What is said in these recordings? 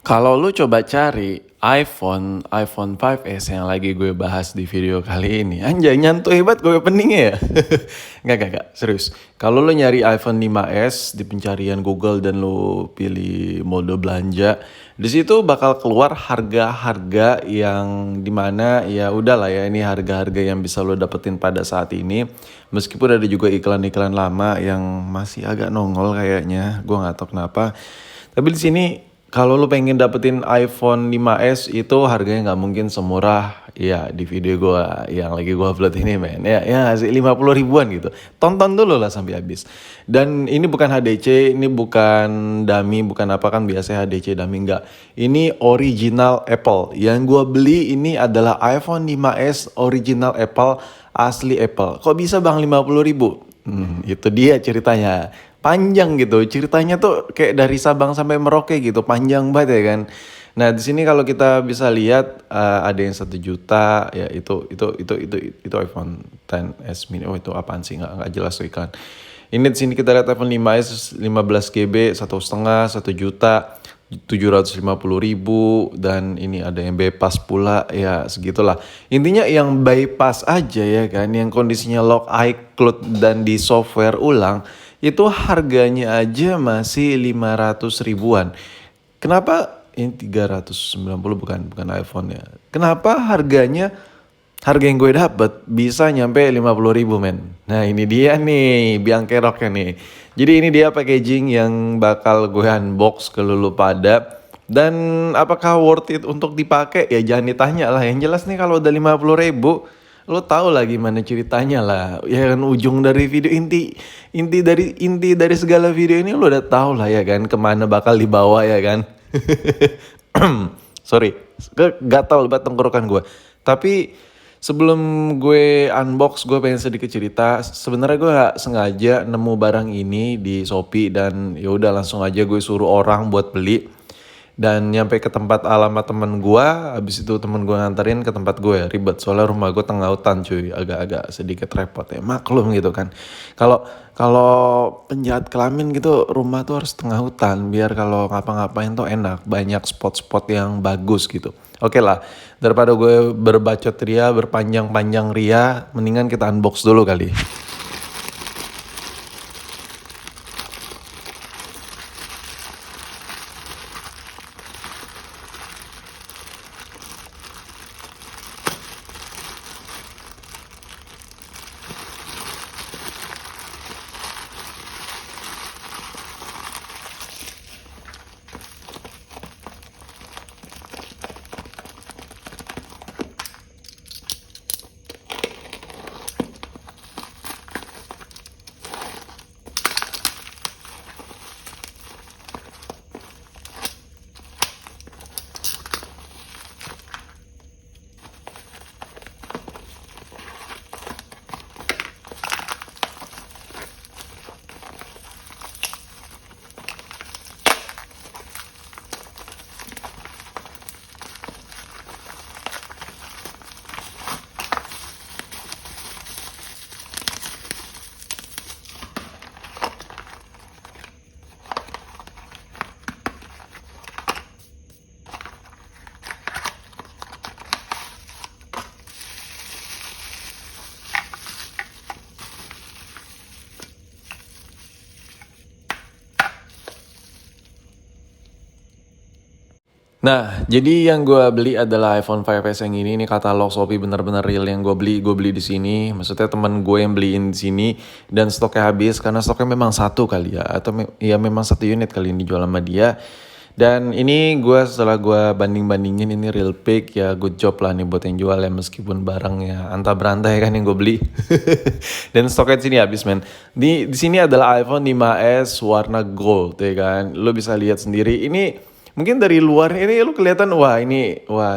Kalau lu coba cari iPhone 5S yang lagi gue bahas di video kali ini, anjay nyantuy hebat gue openingnya ya. Enggak, serius. Kalau lu nyari iPhone 5S di pencarian Google dan lu pilih mode belanja, di situ bakal keluar harga-harga yang dimana ya udahlah ya ini harga-harga yang bisa lu dapetin pada saat ini. Meskipun ada juga iklan-iklan lama yang masih agak nongol kayaknya, gue nggak tahu kenapa. Tapi di sini kalau lu pengen dapetin iPhone 5S itu harganya nggak mungkin semurah ya di video gua yang lagi gua upload ini men. Ya sih 50 ribuan gitu. Tonton dulu lah sampai habis. Dan ini bukan HDC, ini bukan dummy, bukan apa kan biasanya HDC dummy enggak. Ini original Apple. Yang gua beli ini adalah iPhone 5S original Apple, asli Apple. Kok bisa Bang 50 ribu? Itu dia ceritanya. Panjang gitu. Ceritanya tuh kayak dari Sabang sampai Merauke gitu. Panjang banget ya kan. Nah, di sini kalau kita bisa lihat ada yang 1 juta ya itu iPhone XS mini. Oh, itu apaan sih? Nggak jelas tuh iklan. Ini di sini kita lihat iPhone 5S 15 GB 1,5 1 juta 750 ribu, dan ini ada yang bypass pula ya segitulah. Intinya yang bypass aja ya kan, yang kondisinya lock iCloud dan di software ulang itu harganya aja masih 500 ribuan. Kenapa ini 390 bukan iPhone ya. Kenapa harga yang gue dapet bisa nyampe 50 ribu men. Nah ini dia nih biang keroknya nih. Jadi ini dia packaging yang bakal gue unbox ke lulu pada. Dan apakah worth it untuk dipakai? Ya jangan ditanya lah. Yang jelas nih kalau udah 50 ribu, lo tau lah gimana ceritanya lah. Ya kan ujung dari video inti dari segala video ini lo udah tau lah ya kan kemana bakal dibawa ya kan. Sorry, gatal banget tenggorokan gue. Tapi sebelum gue unbox, gue pengen sedikit cerita. Sebenarnya gue gak sengaja nemu barang ini di Shopee dan ya udah langsung aja gue suruh orang buat beli. Dan nyampe ke tempat alamat temen gue, habis itu temen gue nganterin ke tempat gue. Ribet soalnya rumah gue tengah hutan cuy, agak-agak sedikit repot ya, maklum gitu kan. Kalau kalau penjahat kelamin gitu rumah tuh harus tengah hutan biar kalau ngapa-ngapain tuh enak, banyak spot-spot yang bagus gitu. Oke lah, daripada gue berbacot ria, berpanjang-panjang ria, mendingan kita unbox dulu kali. Nah, jadi yang gue beli adalah iPhone 5S yang ini katalog Shopee bener-bener real yang gue beli di sini. Maksudnya teman gue yang beliin di sini dan stoknya habis karena stoknya memang satu kali ya, atau ya memang 1 unit kali ini dijual sama dia. Dan ini setelah gue banding-bandingin ini real pick ya, good job lah nih buat yang jual ya, meskipun barangnya antah berantah ya kan yang gue beli. Dan stoknya di sini habis men. Di sini adalah iPhone 5S warna gold ya kan. Lo bisa lihat sendiri ini. Mungkin dari luar ini lu kelihatan wah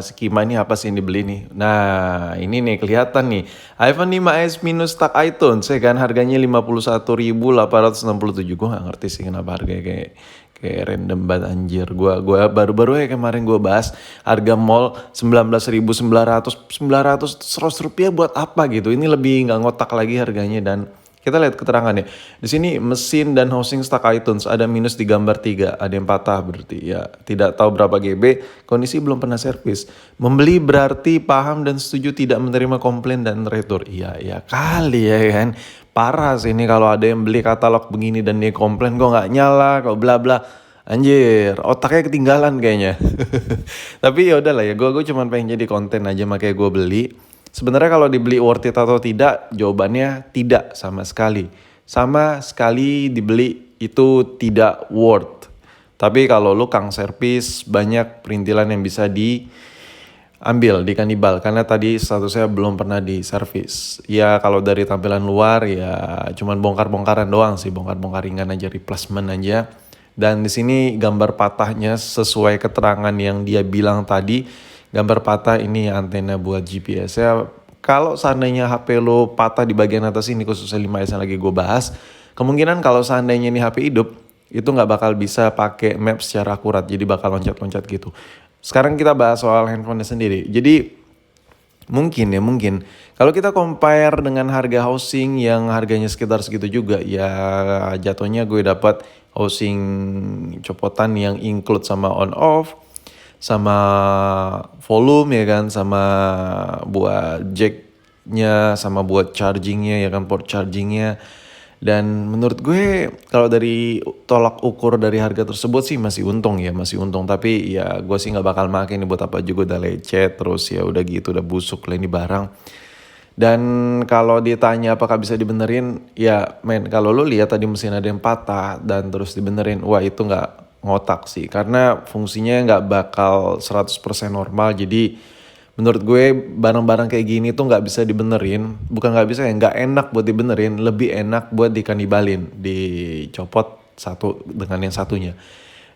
skema ini apa sih yang dibeli nih. Nah ini nih kelihatan nih iPhone 5S minus tak iTunes ya kan harganya 51.867. Gue gak ngerti sih kenapa harganya kayak random banget anjir. Gua baru-baru ya kemarin gue bahas harga mall 19.900 900 100 rupiah buat apa gitu. Ini lebih nggak ngotak lagi harganya dan Kita lihat keterangannya. Di sini mesin dan housing stack iTunes ada minus di gambar 3, ada yang patah berarti ya. Tidak tahu berapa GB, kondisi belum pernah servis. Membeli berarti paham dan setuju tidak menerima komplain dan retur. Iya, ya kali ya kan. Parah sih ini kalau ada yang beli katalog begini dan dia komplain kok nggak nyala, kok bla bla. Anjir, otaknya ketinggalan kayaknya. Tapi ya udahlah ya, gue cuma pengen jadi konten aja makanya gue beli. Sebenarnya kalau dibeli worth it atau tidak, jawabannya tidak sama sekali. Sama sekali dibeli itu tidak worth. Tapi kalau lu kang servis, banyak perintilan yang bisa diambil di kanibal. Karena tadi statusnya belum pernah diservis. Ya kalau dari tampilan luar ya cuman bongkar-bongkaran doang sih. Bongkar-bongkar ringan aja, replacement aja. Dan di sini gambar patahnya sesuai keterangan yang dia bilang tadi. Gambar patah ini antena buat GPS ya. Kalau seandainya HP lo patah di bagian atas ini khususnya 5S yang lagi gue bahas, kemungkinan kalau seandainya ini HP hidup itu nggak bakal bisa pakai map secara akurat, jadi bakal loncat-loncat gitu. Sekarang kita bahas soal handphonenya sendiri. Jadi mungkin kalau kita compare dengan harga housing yang harganya sekitar segitu juga ya jatuhnya gue dapat housing copotan yang include sama on off, sama volume ya kan, sama buat jacknya, sama buat chargingnya ya kan, port chargingnya. Dan menurut gue kalau dari tolak ukur dari harga tersebut sih masih untung ya, masih untung. Tapi ya gue sih nggak bakal makin ini buat apa juga, udah lecet terus ya udah gitu udah busuk lah ini barang. Dan kalau ditanya apakah bisa dibenerin, ya men kalau lu lihat tadi mesin ada yang patah dan terus dibenerin, wah itu nggak ngotak sih. Karena fungsinya nggak bakal 100% normal, jadi menurut gue barang-barang kayak gini tuh nggak bisa dibenerin. Bukan nggak bisa ya, nggak enak buat dibenerin, lebih enak buat dikanibalin, dicopot satu dengan yang satunya.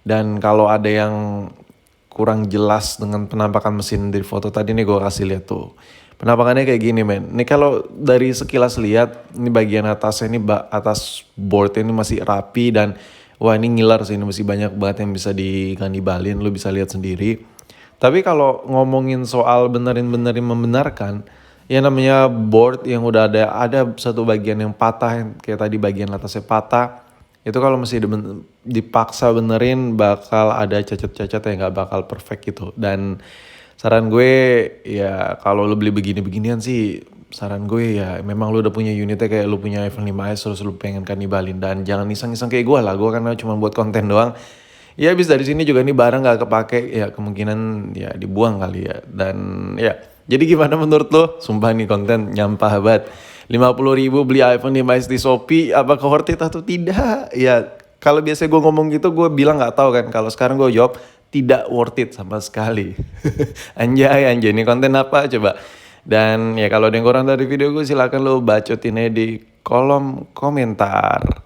Dan kalau ada yang kurang jelas dengan penampakan mesin di foto tadi nih gue kasih lihat tuh. Penampakannya kayak gini men. Ini kalau dari sekilas lihat, ini bagian atasnya ini atas board ini masih rapi dan wah ini ngiler sih, ini masih banyak banget yang bisa dikanibalin, lu bisa lihat sendiri. Tapi kalau ngomongin soal benerin-benerin membenarkan, ya namanya board yang udah ada satu bagian yang patah, yang kayak tadi bagian atasnya patah. Itu kalau masih dipaksa benerin bakal ada cacat-cacat yang gak bakal perfect gitu. Dan saran gue ya kalau lo beli begini-beginian sih, saran gue ya memang lo udah punya unitnya kayak lo punya iPhone 5S terus lo pengen kanibalin. Dan jangan iseng-iseng kayak gue lah, gue karena cuma buat konten doang. Ya habis dari sini juga nih barang gak kepake ya kemungkinan ya dibuang kali ya. Dan ya jadi gimana menurut lo? Sumpah nih konten nyampah banget. 50.000 beli iPhone 5S di Shopee, apakah worth it atau tidak? Ya kalau biasa gue ngomong gitu gue bilang nggak tahu kan. Kalau sekarang gue jawab tidak worth it sama sekali. Anjay ini konten apa coba? Dan ya kalau ada yang kurang dari video gue silakan lo bacotin aja di kolom komentar.